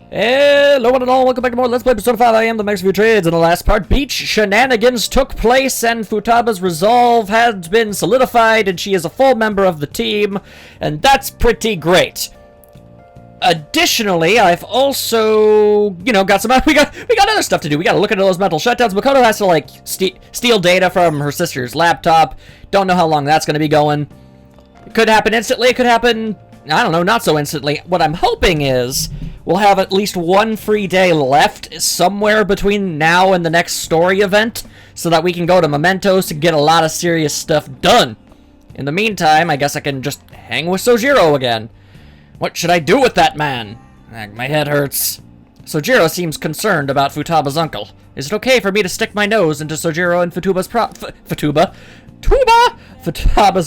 Hello one and all, welcome back to more Let's Play Persona 5. I am the Max of your Trades. In the last part, beach shenanigans took place and Futaba's resolve has been solidified and she is a full member of the team, and that's pretty great. Additionally, I've also, got some, we got other stuff to do. We gotta look into those mental shutdowns. Makoto has to, steal data from her sister's laptop. Don't know how long that's gonna be going. It could happen instantly, it could happen, I don't know, not so instantly. What I'm hoping is we'll have at least one free day left somewhere between now and the next story event so that we can go to Mementos to get a lot of serious stuff done. In the meantime, I guess I can just hang with Sojiro again. What should I do with that man? My head hurts. Sojiro seems concerned about Futaba's uncle. Is it okay for me to stick my nose into Sojiro and Futaba's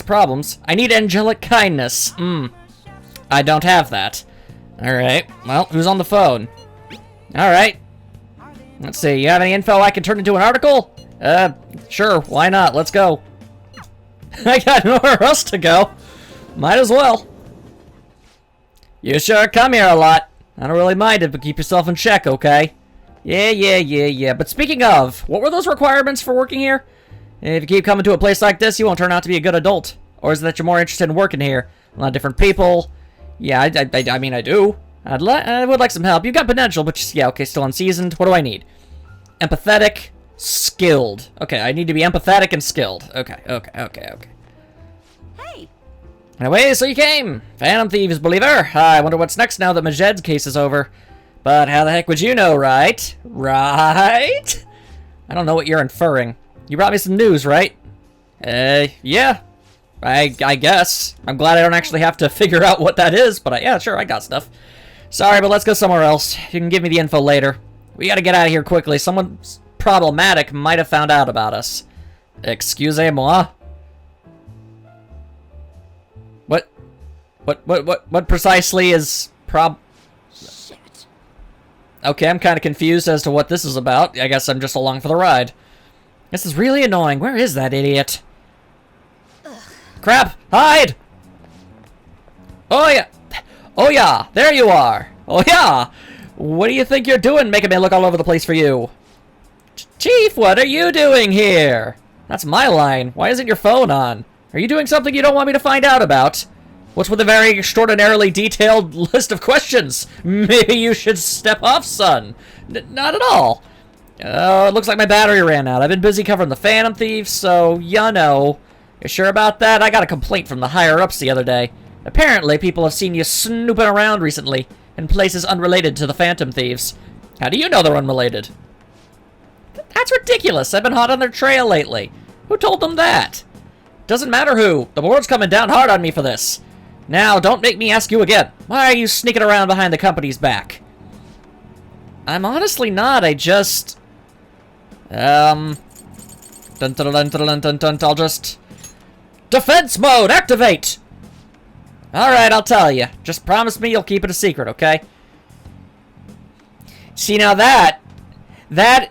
problems? I need angelic kindness. I don't have that. Alright, well, who's on the phone? Alright. Let's see, you have any info I can turn into an article? Sure, why not? Let's go. I got nowhere else to go. Might as well. You sure come here a lot. I don't really mind it, but keep yourself in check, okay? Yeah. But speaking of, what were those requirements for working here? If you keep coming to a place like this, you won't turn out to be a good adult. Or is it that you're more interested in working here? A lot of different people. Yeah, I mean, I do. I would like some help. You've got potential, but just, yeah, okay, still unseasoned. What do I need? Empathetic, skilled. Okay, I need to be empathetic and skilled. Okay. Hey! Anyway, so you came. Phantom Thieves believer. I wonder what's next now that Majed's case is over. But how the heck would you know, right? Right? I don't know what you're inferring. You brought me some news, right? Yeah. I guess. I'm glad I don't actually have to figure out what that is, but yeah, sure, I got stuff. Sorry, but let's go somewhere else. You can give me the info later. We gotta get out of here quickly. Someone problematic might have found out about us. Excusez-moi? What precisely is Shit. Okay, I'm kind of confused as to what this is about. I guess I'm just along for the ride. This is really annoying. Where is that idiot? Crap! Hide! Oh yeah, there you are. Oh yeah! What do you think you're doing making me look all over the place for you? Chief, what are you doing here? That's my line. Why isn't your phone on? Are you doing something you don't want me to find out about? What's with a very extraordinarily detailed list of questions? Maybe you should step off, son. Not at all. It looks like my battery ran out. I've been busy covering the Phantom Thieves, so, You sure about that? I got a complaint from the higher-ups the other day. Apparently, people have seen you snooping around recently, in places unrelated to the Phantom Thieves. How do you know they're unrelated? That's ridiculous. I've been hot on their trail lately. Who told them that? Doesn't matter who. The board's coming down hard on me for this. Now, don't make me ask you again. Why are you sneaking around behind the company's back? I'm honestly not. I just... I'll just... Defense mode, activate! Alright, I'll tell you. Just promise me you'll keep it a secret, okay? See, now that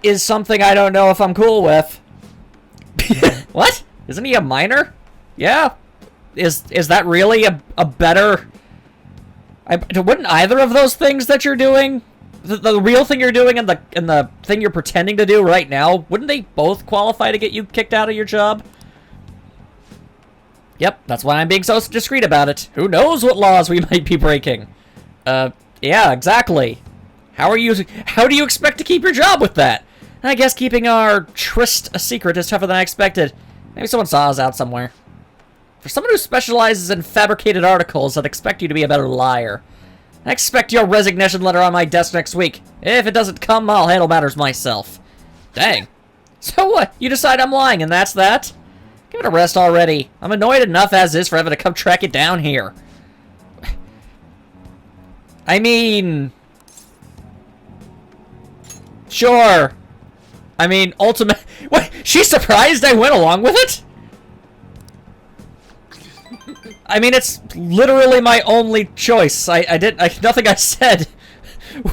is something I don't know if I'm cool with. What? Isn't he a minor? Yeah. Is that really a better... wouldn't either of those things that you're doing, the real thing you're doing and the thing you're pretending to do right now, wouldn't they both qualify to get you kicked out of your job? Yep, that's why I'm being so discreet about it. Who knows what laws we might be breaking? Yeah, exactly. How do you expect to keep your job with that? I guess keeping our tryst a secret is tougher than I expected. Maybe someone saw us out somewhere. For someone who specializes in fabricated articles, I'd expect you to be a better liar. I expect your resignation letter on my desk next week. If it doesn't come, I'll handle matters myself. Dang. So what? You decide I'm lying and that's that? Give it a rest already. I'm annoyed enough as is for having to come track it down here. I mean... Sure. I mean, ultimate... What? She's surprised I went along with it? I mean, it's literally my only choice. Nothing I said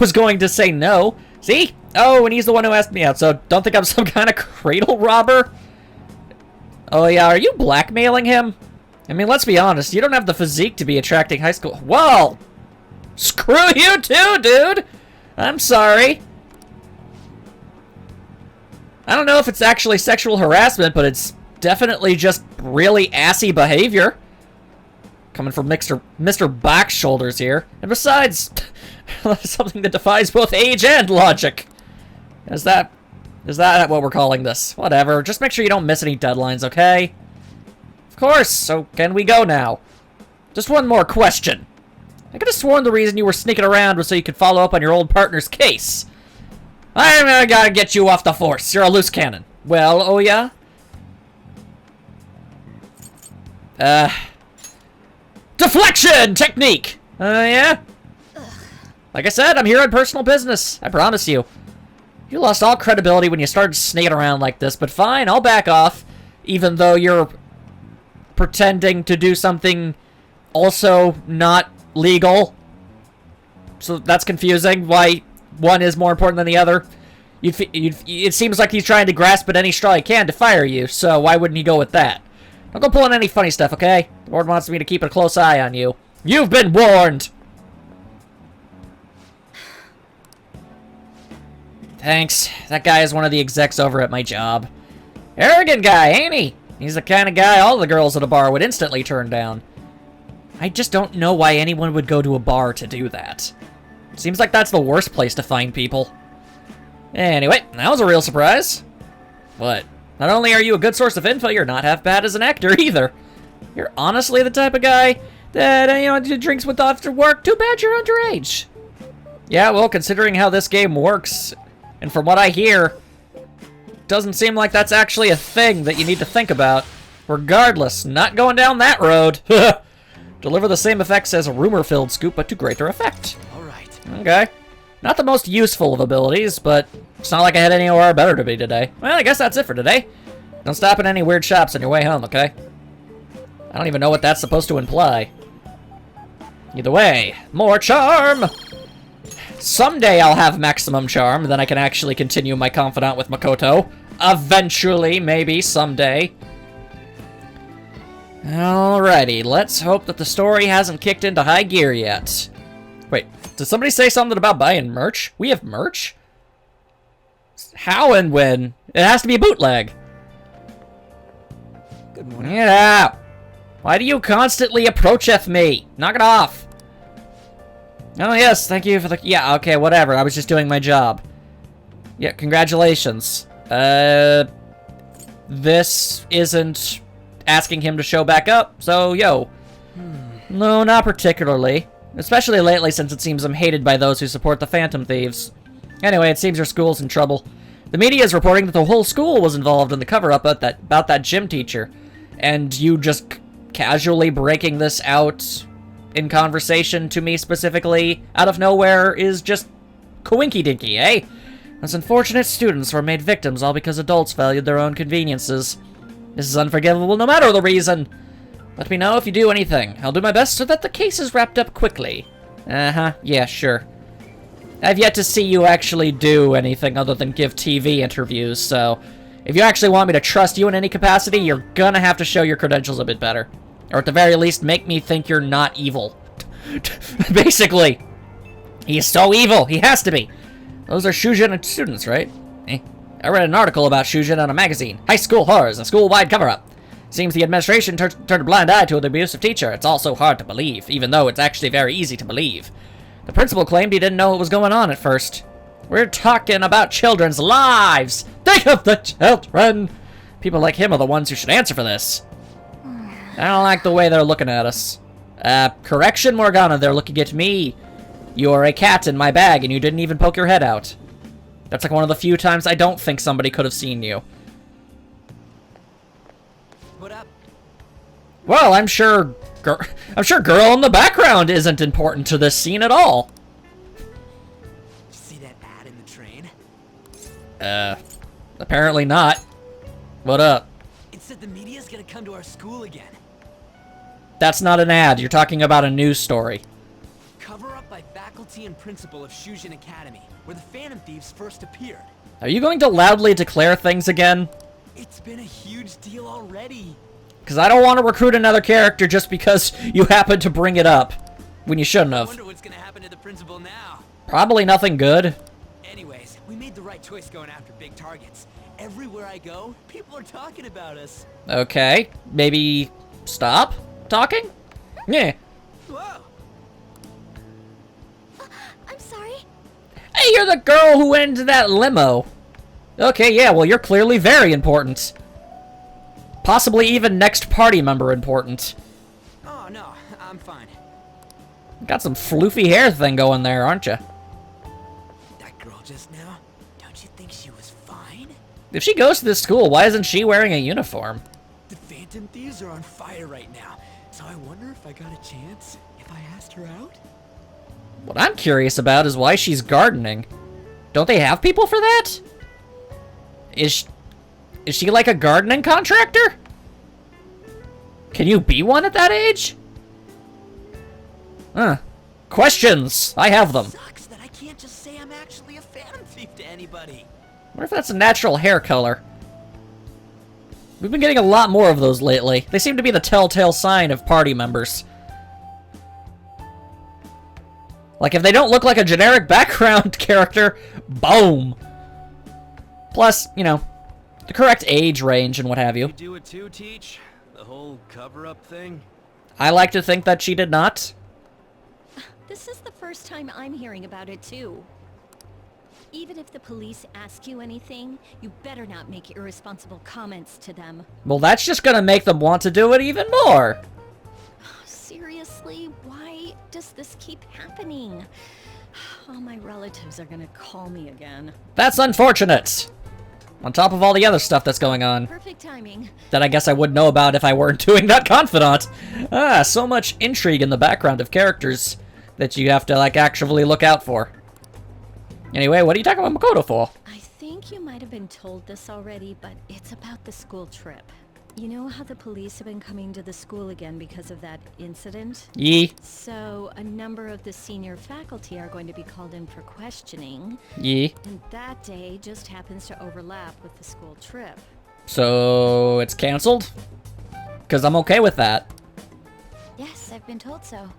was going to say no. See? Oh, and he's the one who asked me out, so don't think I'm some kind of cradle robber. Oh yeah, are you blackmailing him? I mean, let's be honest, you don't have the physique to be attracting high school... Whoa! Screw you too, dude! I'm sorry. I don't know if it's actually sexual harassment, but it's definitely just really assy behavior. Coming from Mr. Back Shoulders here. And besides, something that defies both age and logic. Is that what we're calling this? Whatever. Just make sure you don't miss any deadlines, okay? Of course. So can we go now? Just one more question. I could have sworn the reason you were sneaking around was so you could follow up on your old partner's case. I gotta get you off the force. You're a loose cannon. Well, oh yeah? Deflection technique! Yeah? Like I said, I'm here on personal business. I promise you. You lost all credibility when you started sneaking around like this, but fine, I'll back off. Even though you're pretending to do something also not legal. So that's confusing. Why one is more important than the other. It seems like he's trying to grasp at any straw he can to fire you, so why wouldn't he go with that? Don't go pulling any funny stuff, okay? The board wants me to keep a close eye on you. You've been warned! Thanks. That guy is one of the execs over at my job. Arrogant guy, ain't he? He's the kind of guy all the girls at a bar would instantly turn down. I just don't know why anyone would go to a bar to do that. Seems like that's the worst place to find people. Anyway, that was a real surprise. What? Not only are you a good source of info, you're not half bad as an actor either. You're honestly the type of guy that, drinks with after work. Too bad you're underage. Yeah, well, considering how this game works, and from what I hear, doesn't seem like that's actually a thing that you need to think about. Regardless, not going down that road. Deliver the same effects as a rumor-filled scoop, but to greater effect. Alright. Okay. Not the most useful of abilities, but it's not like I had anywhere better to be today. Well, I guess that's it for today. Don't stop at any weird shops on your way home, okay? I don't even know what that's supposed to imply. Either way, more charm! Someday I'll have maximum charm, then I can actually continue my confidant with Makoto. Eventually, maybe, someday. Alrighty, let's hope that the story hasn't kicked into high gear yet. Wait, did somebody say something about buying merch? We have merch? How and when? It has to be a bootleg. Good morning. Get out! Why do you constantly approach me? Knock it off! Oh yes, thank you for the... Yeah, okay, whatever. I was just doing my job. Yeah, congratulations. This isn't asking him to show back up, so yo. No, not particularly. Especially lately, since it seems I'm hated by those who support the Phantom Thieves. Anyway, it seems your school's in trouble. The media is reporting that the whole school was involved in the cover-up about that gym teacher. And you just casually breaking this out in conversation to me specifically out of nowhere is just coinky-dinky, eh? Those unfortunate students were made victims all because adults valued their own conveniences. This is unforgivable no matter the reason. Let me know if you do anything. I'll do my best so that the case is wrapped up quickly. Uh-huh, yeah, sure. I've yet to see you actually do anything other than give TV interviews, so if you actually want me to trust you in any capacity, you're gonna have to show your credentials a bit better. Or at the very least, make me think you're not evil. Basically. He is so evil. He has to be. Those are Shujin students, right? I read an article about Shujin in a magazine. High school horrors, a school-wide cover-up. Seems the administration turned a blind eye to the abusive teacher. It's all so hard to believe, even though it's actually very easy to believe. The principal claimed he didn't know what was going on at first. We're talking about children's lives! Think of the children! People like him are the ones who should answer for this. I don't like the way they're looking at us. Correction, Morgana, they're looking at me. You're a cat in my bag, and you didn't even poke your head out. That's like one of the few times I don't think somebody could have seen you. What up? Well, I'm sure girl in the background isn't important to this scene at all. See that ad in the train? Apparently not. What up? It said the media's gonna come to our school again. That's not an ad. You're talking about a news story. Cover up by faculty and principal of Shujin Academy, where the Phantom Thieves first appeared. Are you going to loudly declare things again? It's been a huge deal already. Because I don't want to recruit another character just because you happen to bring it up. when you shouldn't I have. wonder what's gonna happen to the principal now. Probably nothing good. Anyways, we made the right choice going after big targets. Everywhere I go, people are talking about us. Okay, maybe stop talking? Yeah. Whoa! I'm sorry. Hey, you're the girl who went into that limo. Okay, yeah, well, you're clearly very important. Possibly even next party member important. Oh no, I'm fine. Got some floofy hair thing going there, aren't you? That girl just now, don't you think she was fine? If she goes to this school, why isn't she wearing a uniform? The Phantom Thieves are on fire right now, so I wonder if I got a chance if I asked her out? What I'm curious about is why she's gardening. Don't they have people for that? Is she like a gardening contractor? Can you be one at that age? Huh. Questions! I have them. Sucks that I can't just say I'm actually a Phantom Thief to anybody. What if that's a natural hair color? We've been getting a lot more of those lately. They seem to be the telltale sign of party members. Like, if they don't look like a generic background character, boom! Plus, you know, the correct age range and what have you. You do it too, Teach? The whole cover-up thing? I like to think that she did not. This is the first time I'm hearing about it, too. Even if the police ask you anything, you better not make irresponsible comments to them. Well, that's just gonna make them want to do it even more. Seriously, why does this keep happening? All my relatives are gonna call me again. That's unfortunate. On top of all the other stuff that's going on. Perfect timing. That I guess I would know about if I weren't doing that confidant. Ah, so much intrigue in the background of characters that you have to, like, actively look out for. Anyway, what are you talking about Makoto for? I think you might have been told this already, but it's about the school trip. You know how the police have been coming to the school again because of that incident? Yee. So, a number of the senior faculty are going to be called in for questioning. Yee. And that day just happens to overlap with the school trip. So, it's canceled? Because I'm okay with that. Yes, I've been told so.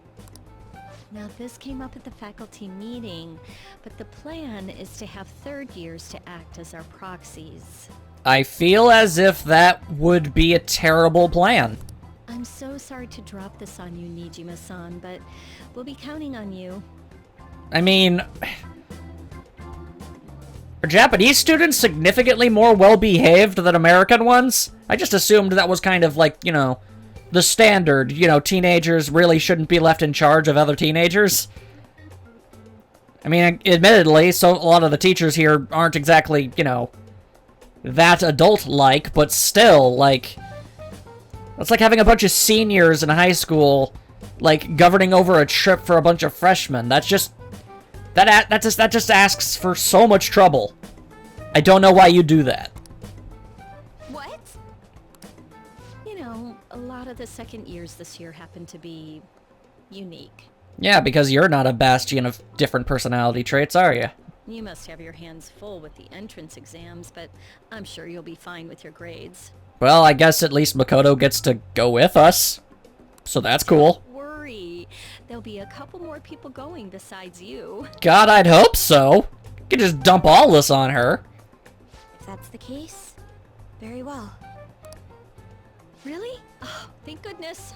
Now, this came up at the faculty meeting, but the plan is to have third years to act as our proxies. I feel as if that would be a terrible plan. I'm so sorry to drop this on you, Nijima-san, but we'll be counting on you. I mean, are Japanese students significantly more well-behaved than American ones? I just assumed that was kind of like, you know, the standard, you know, teenagers really shouldn't be left in charge of other teenagers. I mean, admittedly, so a lot of the teachers here aren't exactly, you know, that adult-like, but still, like, it's like having a bunch of seniors in high school, like, governing over a trip for a bunch of freshmen. That's just, that just asks for so much trouble. I don't know why you do that. What? You know, a lot of the second years this year happen to be unique. Yeah, because you're not a bastion of different personality traits, are you? You must have your hands full with the entrance exams, but I'm sure you'll be fine with your grades. Well, I guess at least Makoto gets to go with us. So that's cool. Don't worry. There'll be a couple more people going besides you. God, I'd hope so. You could just dump all this on her. If that's the case, very well. Really? Oh, thank goodness.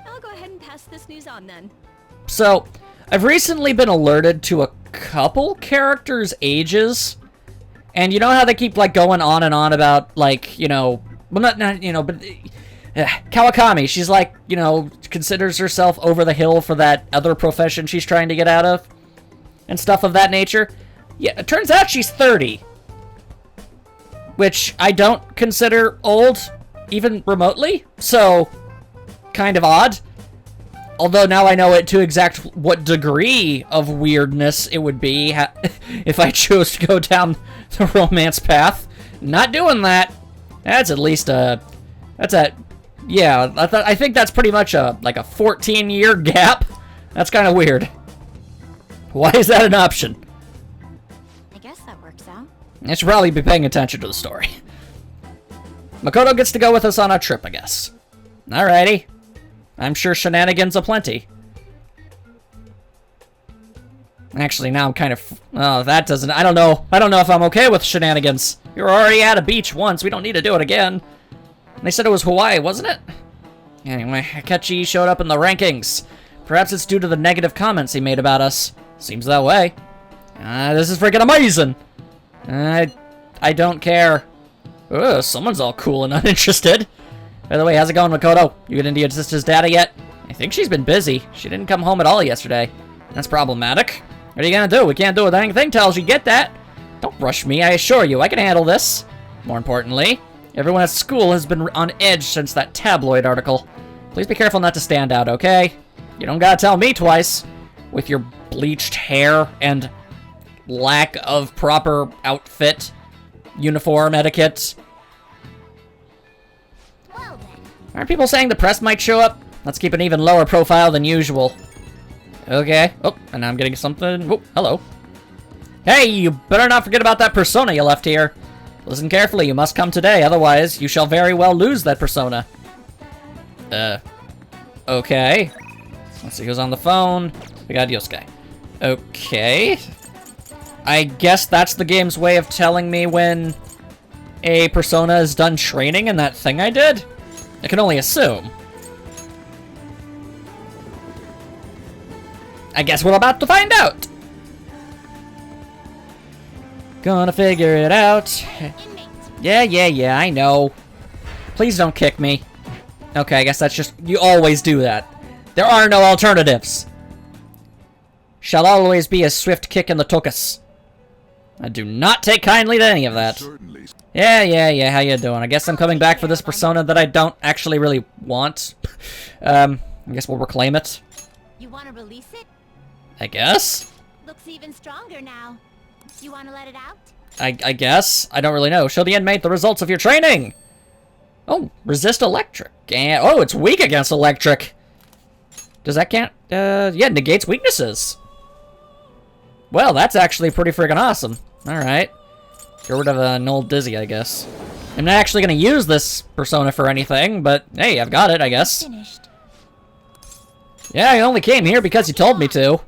I'll go ahead and pass this news on then. So, I've recently been alerted to a couple characters' ages. And you know how they keep, like, going on and on about, like, you know... Well, not you know, but... Kawakami, she's like, you know, considers herself over the hill for that other profession she's trying to get out of. And stuff of that nature. Yeah, it turns out she's 30. Which I don't consider old, even remotely. So, kind of odd. Although now I know it to exact what degree of weirdness it would be if I chose to go down the romance path. Not doing that. That's at least a... Yeah, I think that's pretty much like a 14-year gap. That's kind of weird. Why is that an option? I guess that works out. I should probably be paying attention to the story. Makoto gets to go with us on our trip, I guess. Alrighty. I'm sure shenanigans aplenty. Actually, now I'm kind of... Oh, that doesn't... I don't know. I don't know if I'm okay with shenanigans. We were already at a beach once. We don't need to do it again. They said it was Hawaii, wasn't it? Anyway, Akechi showed up in the rankings. Perhaps it's due to the negative comments he made about us. Seems that way. This is freaking amazing. I don't care. Ugh, someone's all cool and uninterested. By the way, how's it going, Makoto? You get into your sister's data yet? I think she's been busy. She didn't come home at all yesterday. That's problematic. What are you gonna do? We can't do a dang thing till you get that. Don't rush me, I assure you. I can handle this. More importantly, everyone at school has been on edge since that tabloid article. Please be careful not to stand out, okay? You don't gotta tell me twice. With your bleached hair and lack of proper outfit, uniform etiquette. Well then. Aren't people saying the press might show up? Let's keep an even lower profile than usual. Okay. Oh, and now I'm getting something. Oh, hello. Hey, you better not forget about that persona you left here. Listen carefully, you must come today, otherwise you shall very well lose that persona. Okay. Let's see who's on the phone. We got Yosuke. Okay. I guess that's the game's way of telling me when a persona is done training in that thing I did? I can only assume. I guess we're about to find out. Gonna figure it out. Yeah, I know. Please don't kick me. Okay, I guess that's just... You always do that. There are no alternatives. Shall always be a swift kick in the tokus. I do not take kindly to any of that. Certainly. Yeah, how you doing? I guess I'm coming back for this persona that I don't actually really want. I guess we'll reclaim it. You want to release it? I guess? Looks even stronger now. You want to let it out? I guess. I don't really know. Show the inmate the results of your training! Oh, resist electric. And, oh, it's weak against electric. Does that count? Yeah, negates weaknesses. Well, that's actually pretty freaking awesome. Alright. Get rid of an old Dizzy, I guess. I'm not actually going to use this persona for anything, but hey, I've got it, I guess. Finished. Yeah, I only came here because you told me to.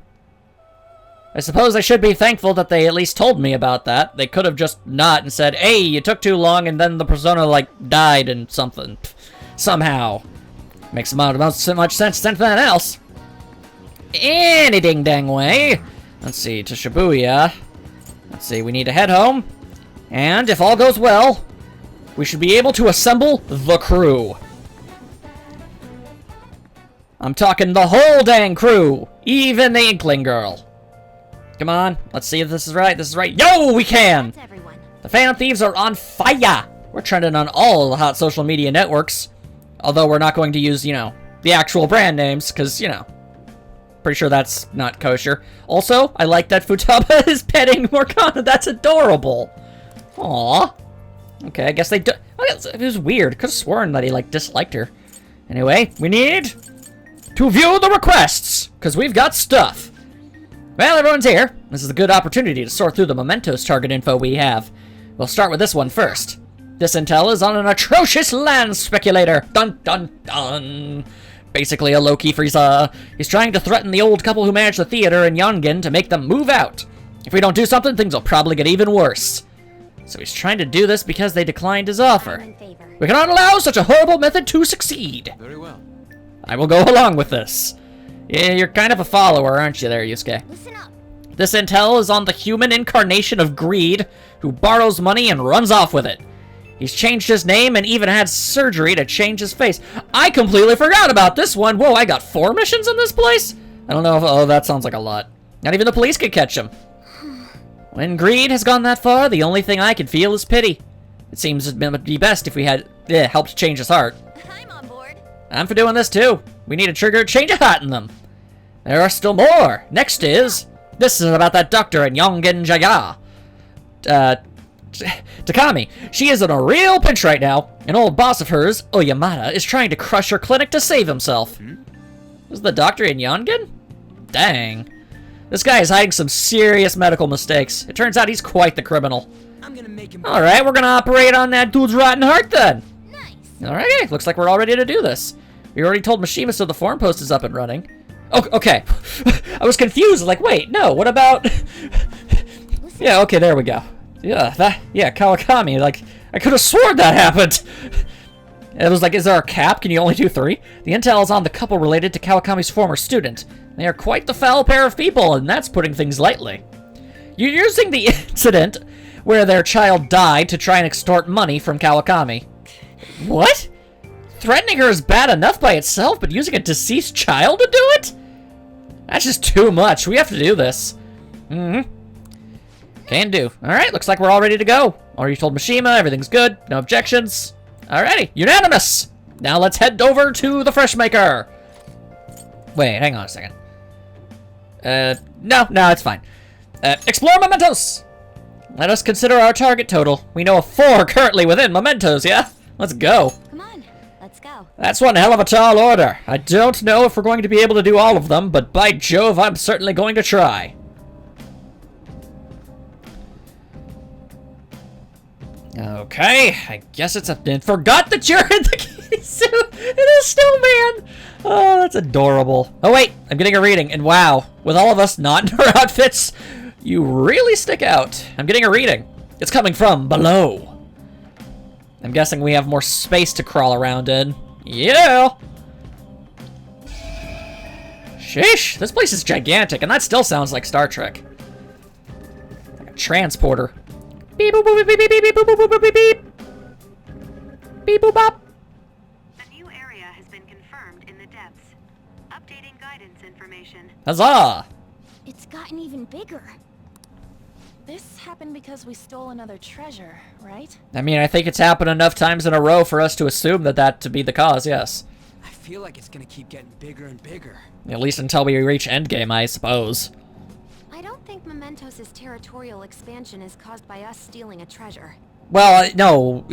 I suppose I should be thankful that they at least told me about that. They could have just not and said, hey, you took too long, and then the persona, like, died and something. Somehow. Makes about so much sense than anything else. Any ding-dang way. Let's see, to Shibuya. Let's see, we need to head home. And if all goes well, we should be able to assemble the crew. I'm talking the whole dang crew. Even the Inkling Girl. Come on, let's see if this is right. This is right. Yo, we can! That's everyone. The Phantom Thieves are on fire! We're trending on all the hot social media networks. Although we're not going to use, you know, the actual brand names, because, you know, pretty sure that's not kosher. Also, I like that Futaba is petting Morgana. That's adorable. Aww. Okay, I guess they do. It was weird. Could have sworn that he, like, disliked her. Anyway, we need to view the requests, because we've got stuff. Well, everyone's here. This is a good opportunity to sort through the Mementos target info we have. We'll start with this one first. This intel is on an atrocious land speculator. Dun dun dun. Basically a low-key Frieza. He's trying to threaten the old couple who manage the theater in Yongen to make them move out. If we don't do something, things will probably get even worse. So he's trying to do this because they declined his offer. I'm in favor. We cannot allow such a horrible method to succeed. Very well. I will go along with this. Yeah, you're kind of a follower, aren't you there, Yusuke? Listen up. This intel is on the human incarnation of greed, who borrows money and runs off with it. He's changed his name and even had surgery to change his face. I completely forgot about this one. Whoa, I got 4 missions in this place? I don't know if... Oh, that sounds like a lot. Not even the police could catch him. When greed has gone that far, the only thing I can feel is pity. It seems it would be best if we had helped change his heart. I'm on board. I'm for doing this too. We need to trigger a change of heart in them. There are still more. Next is... This is about that doctor in Yongen Jaya. Takami. She is in a real pinch right now. An old boss of hers, Oyamada, is trying to crush her clinic to save himself. Is the doctor in Yongen? Dang. This guy is hiding some serious medical mistakes. It turns out he's quite the criminal. I'm gonna make him. Alright, we're gonna operate on that dude's rotten heart then. Nice. Alright, looks like we're all ready to do this. We already told Mishima so the forum post is up and running. Oh, okay. I was confused. Like, wait, no. What about? Yeah. Okay. There we go. Yeah. Yeah. Kawakami. Like, I could have sworn that happened. It was like, is there a cap? Can you only do 3? The intel is on the couple related to Kawakami's former student. They are quite the foul pair of people, and that's putting things lightly. You're using the incident where their child died to try and extort money from Kawakami. What? Threatening her is bad enough by itself, but using a deceased child to do it? That's just too much. We have to do this. Mm-hmm. Can do. Alright, looks like we're all ready to go. Already told Mishima, everything's good. No objections. Alrighty, unanimous! Now let's head over to the Fresh Maker. Wait, hang on a second. No, it's fine. Explore Mementos! Let us consider our target total. We know of 4 currently within Mementos, yeah? Let's go. Come on, let's go. That's one hell of a tall order. I don't know if we're going to be able to do all of them, but by Jove, I'm certainly going to try. Okay, I guess it's up then. Forgot that you're in the kitty suit and a snowman. Oh, that's adorable. Oh wait, I'm getting a reading, and wow, with all of us not in our outfits, you really stick out. I'm getting a reading. It's coming from below. I'm guessing we have more space to crawl around in. Yeah. Sheesh, this place is gigantic, and that still sounds like Star Trek. Like a transporter. Beep boop boop beep beep beep beep boop boop boop beep beep. Beep boop bop. A new area has been confirmed in the depths. Updating guidance information. Huzzah! It's gotten even bigger. This happened because we stole another treasure, right? I mean, I think it's happened enough times in a row for us to assume that to be the cause, yes. I feel like it's gonna keep getting bigger and bigger. At least until we reach endgame, I suppose. I don't think Mementos' territorial expansion is caused by us stealing a treasure. Well, no,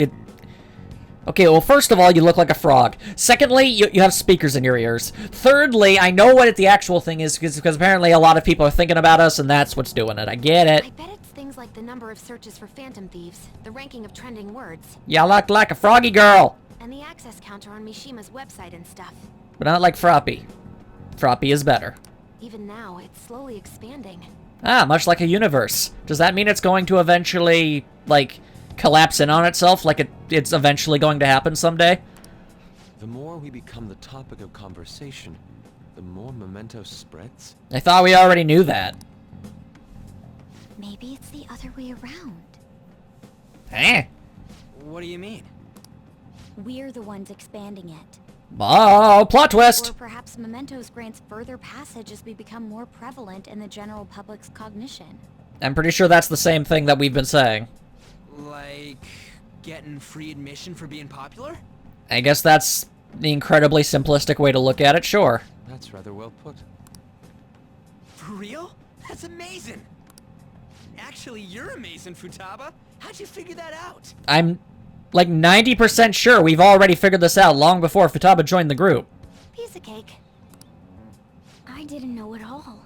Okay, well, first of all, you look like a frog. Secondly, you have speakers in your ears. Thirdly, I know what the actual thing is, because apparently a lot of people are thinking about us, and that's what's doing it. I get it. I bet it's things like the number of searches for phantom thieves, the ranking of trending words, You look like a froggy girl, and the access counter on Mishima's website and stuff. but not like Froppy. Froppy is better. Even now, it's slowly expanding. Ah, much like a universe. Does that mean it's going to eventually, like, collapse in on itself, like it's eventually going to happen someday? The more we become the topic of conversation, the more Mementos spreads. I thought we already knew that. Maybe it's the other way around. Eh? What do you mean? We're the ones expanding it. Oh, plot twist! Or perhaps Mementos grants further passage as we become more prevalent in the general public's cognition. I'm pretty sure that's the same thing that we've been saying. Like, getting free admission for being popular? I guess that's the incredibly simplistic way to look at it, sure. That's rather well put. For real? That's amazing! Actually, you're amazing, Futaba. How'd you figure that out? I'm like 90% sure we've already figured this out long before Futaba joined the group. Piece of cake. I didn't know it all.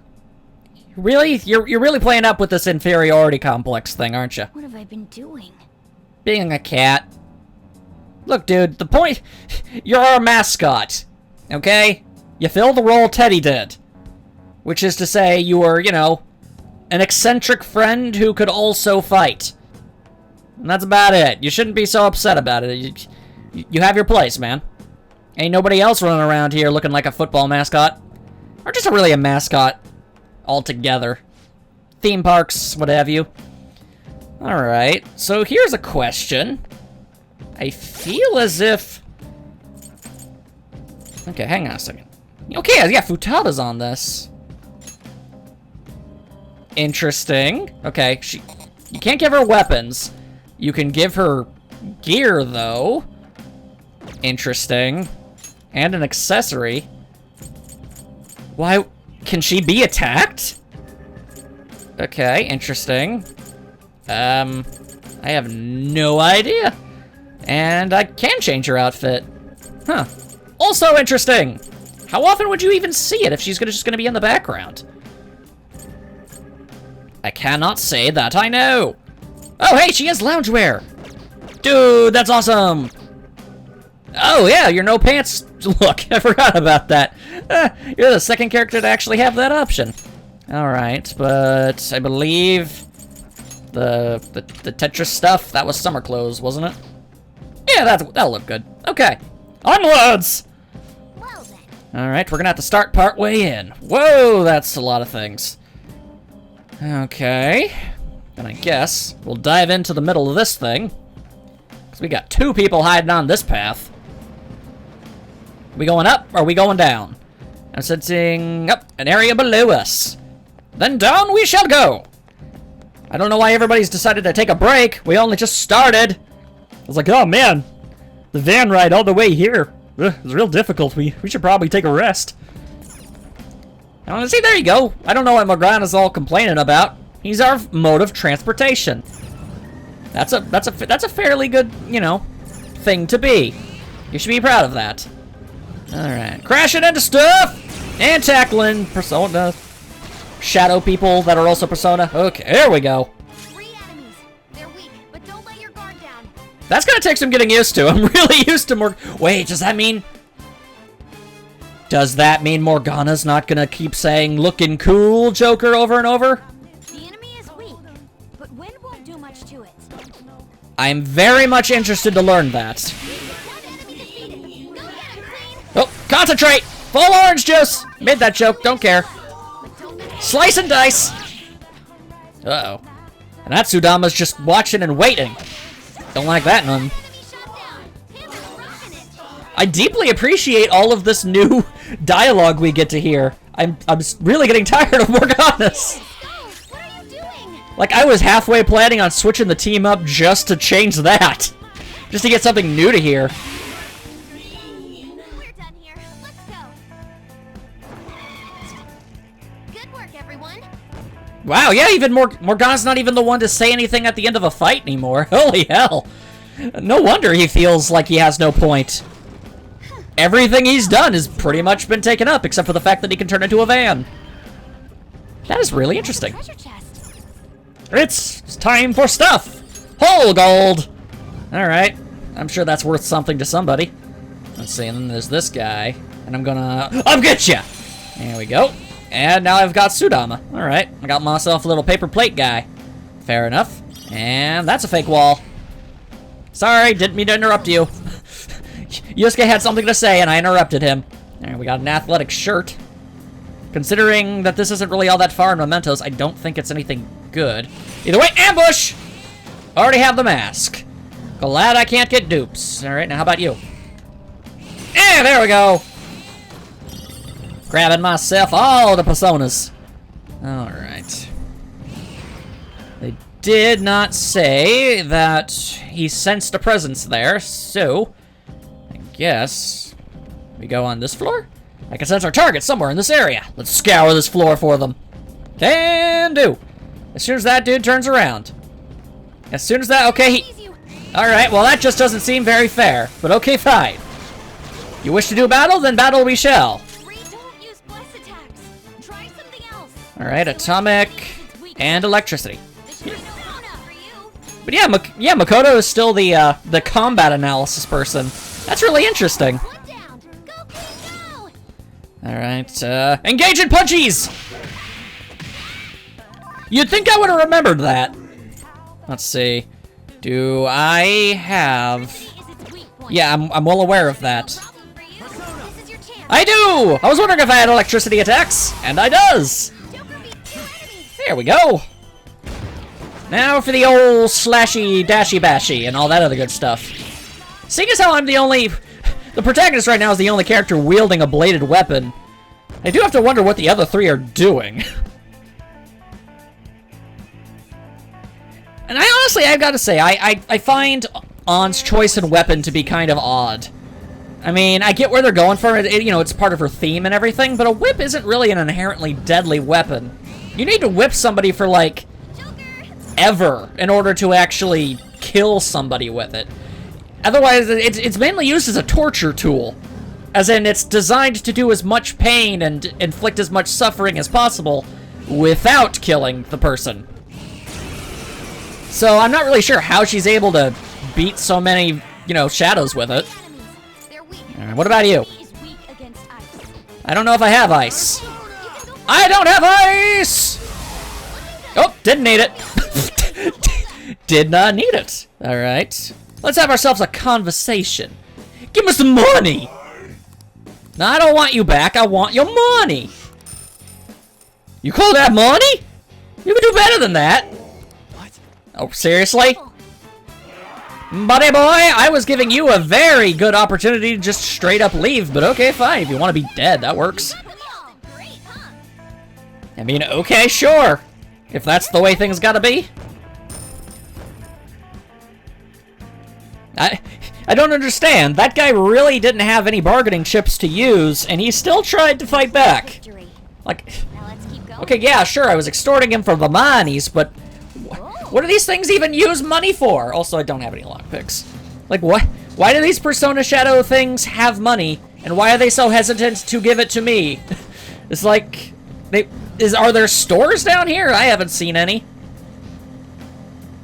Really? You're really playing up with this inferiority complex thing, aren't you? What have I been doing? Being a cat. Look, dude, the point... You're our mascot, okay? You fill the role Teddy did. Which is to say, you were, you know, an eccentric friend who could also fight. And that's about it. You shouldn't be so upset about it. You have your place, man. Ain't nobody else running around here looking like a football mascot. Or just really a mascot altogether. Theme parks, what have you. Alright, so here's a question. I feel as if... Okay, hang on a second. Okay, yeah, Futaba's on this. Interesting. Okay, you can't give her weapons. You can give her gear, though. Interesting. And an accessory. Why... Can she be attacked? Okay, interesting. I have no idea. And I can change her outfit. Huh. Also interesting. How often would you even see it if she's just gonna be in the background? I cannot say that I know. Oh, hey, she has loungewear. Dude, that's awesome. Oh, yeah, your no pants look. I forgot about that. You're the second character to actually have that option. Alright, but I believe the Tetris stuff, that was summer clothes, wasn't it? Yeah, that'll look good. Okay. Onwards! Well then. Alright, we're gonna have to start part way in. Whoa, that's a lot of things. Okay. Then I guess we'll dive into the middle of this thing. Because we got 2 people hiding on this path. We going up or are we going down? I'm sensing up an area below us. Then down we shall go. I don't know why everybody's decided to take a break. We only just started. I was like, oh man, the van ride all the way here. Ugh, it's real difficult. We should probably take a rest. See, there you go. I don't know what Morgana's all complaining about. He's our mode of transportation. That's a fairly good, you know, thing to be. You should be proud of that. Alright. Crashing into stuff! And tackling Persona. Shadow people that are also Persona. Okay, there we go. 3 enemies. They're weak, but don't let your guard down. That's gonna take some getting used to. I'm really used to more. Wait, does that mean... Does that mean Morgana's not gonna keep saying looking cool, Joker, over and over? The enemy is weak, but wind won't do much to it. I'm very much interested to learn that. One enemy defeated. Go get him, Queen. Oh, concentrate! Full orange juice! Made that joke, don't care. Slice and dice! Uh-oh. And that Sudama's just watching and waiting. Don't like that none. Enemy shot down. Him is rocking it. I deeply appreciate all of this new dialogue we get to hear. I'm really getting tired of Morgana's. What are you doing? Like, I was halfway planning on switching the team up just to change that. Just to get something new to hear. We're done here. Let's go. Good work, everyone. Wow, yeah, even Morgana's not even the one to say anything at the end of a fight anymore. Holy hell. No wonder he feels like he has no point. Everything he's done has pretty much been taken up, except for the fact that he can turn into a van. That is really interesting. Treasure chest. It's time for stuff! Whole gold! Alright, I'm sure that's worth something to somebody. Let's see, and then there's this guy. And I'm gonna... I'll get ya! There we go. And now I've got Sudama. Alright, I got myself a little paper plate guy. Fair enough. And that's a fake wall. Sorry, didn't mean to interrupt you. Yusuke had something to say and I interrupted him. There, we got an athletic shirt. Considering that this isn't really all that far in Mementos, I don't think it's anything good. Either way, ambush! Already have the mask. Glad I can't get dupes. Alright, now how about you? Yeah, there we go! Grabbing myself all the personas. Alright. They did not say that he sensed a presence there, so... I guess... we go on this floor? I can sense our target somewhere in this area. Let's scour this floor for them. Can do! As soon as that dude turns around. As soon as that... okay, he... Alright, well that just doesn't seem very fair. But okay, fine. You wish to do battle? Then battle we shall. Don't use bless attacks. Try something else. Alright, atomic and electricity. This is no fun for you. But yeah, Makoto is still the combat analysis person. That's really interesting. One down. Go, Queen, go. Alright, engage in punchies! You'd think I would have remembered that. Let's see. Do I have... Is its weak point. Yeah, I'm well aware of that. Problem for you. This is your chance. I do! I was wondering if I had electricity attacks, and I does! Joker beat 2 enemies. There we go! Now for the old slashy dashy bashy and all that other good stuff. Seeing as how I'm the only... the protagonist right now is the only character wielding a bladed weapon, I do have to wonder what the other 3 are doing. And I honestly, I've got to say, I find Ann's choice in weapon to be kind of odd. I mean, I get where they're going for it, you know, it's part of her theme and everything, but a whip isn't really an inherently deadly weapon. You need to whip somebody for, like, ever in order to actually kill somebody with it. Otherwise, it's mainly used as a torture tool. As in, it's designed to do as much pain and inflict as much suffering as possible without killing the person. So I'm not really sure how she's able to beat so many, you know, shadows with it. They're weak. Alright, what about you? He is weak against ice. I don't know if I have ice. I don't have ice! Oh, didn't need it. Did not need it. Alright. Let's have ourselves a conversation. Give me some money! No, I don't want you back. I want your money. You call that money? You can do better than that. What? Oh, seriously? Buddy boy, I was giving you a very good opportunity to just straight up leave, but okay, fine. If you want to be dead, that works. I mean, okay, sure. If that's the way things gotta be. I don't understand. That guy really didn't have any bargaining chips to use, and he still tried to fight back. Like, okay, yeah, sure, I was extorting him for the monies, but what do these things even use money for? Also, I don't have any lockpicks. Like, what? Why do these Persona Shadow things have money, and why are they so hesitant to give it to me? It's like, are there stores down here? I haven't seen any.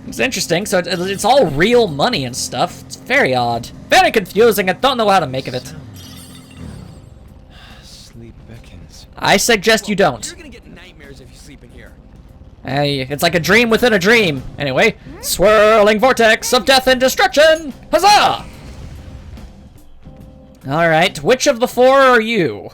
It's interesting, so it's all real money and stuff. It's very odd. Very confusing, I don't know how to make of it. Sleep beckons. I suggest you don't. You're gonna get nightmares if you sleep in here. Hey, it's like a dream within a dream. Anyway, swirling vortex of death and destruction! Huzzah! Alright, which of the four are you?